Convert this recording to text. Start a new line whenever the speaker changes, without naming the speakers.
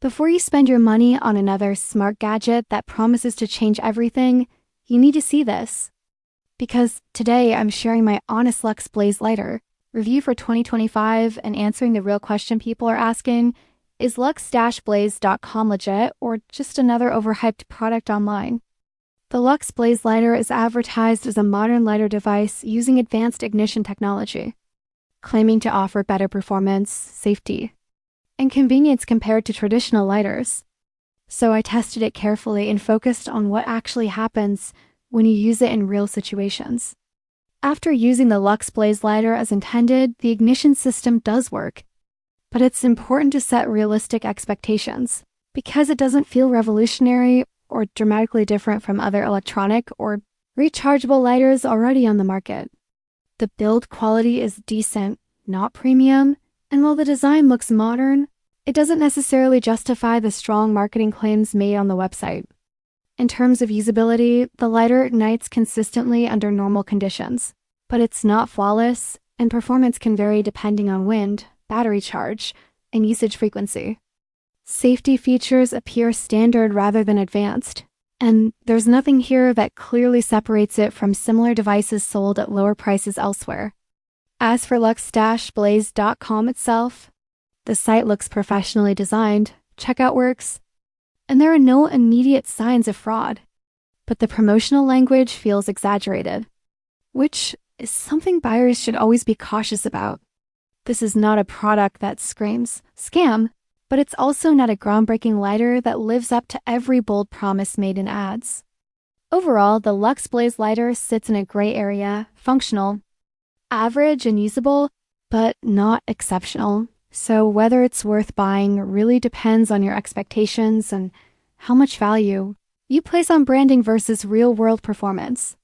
Before you spend your money on another smart gadget that promises to change everything, you need to see this. Because today I'm sharing my honest Lux Blaze Lighter review for 2025 and answering the real question people are asking: is lux-blaze.com legit or just another overhyped product online? The Lux Blaze Lighter is advertised as a modern lighter device using advanced ignition technology, claiming to offer better performance, safety, and convenience compared to traditional lighters. So I tested it carefully and focused on what actually happens when you use it in real situations. After using the Lux Blaze Lighter as intended, the ignition system does work. But it's important to set realistic expectations, because it doesn't feel revolutionary or dramatically different from other electronic or rechargeable lighters already on the market. The build quality is decent, not premium, and while the design looks modern, it doesn't necessarily justify the strong marketing claims made on the website. In terms of usability, the lighter ignites consistently under normal conditions, but it's not flawless, and performance can vary depending on wind, battery charge, and usage frequency. Safety features appear standard rather than advanced, and there's nothing here that clearly separates it from similar devices sold at lower prices elsewhere. As for lux-blaze.com itself, the site looks professionally designed, checkout works, and there are no immediate signs of fraud. But the promotional language feels exaggerated, which is something buyers should always be cautious about. This is not a product that screams scam, but it's also not a groundbreaking lighter that lives up to every bold promise made in ads. Overall, the Lux Blaze Lighter sits in a gray area, functional, average and usable, but not exceptional. So whether it's worth buying really depends on your expectations and how much value you place on branding versus real-world performance.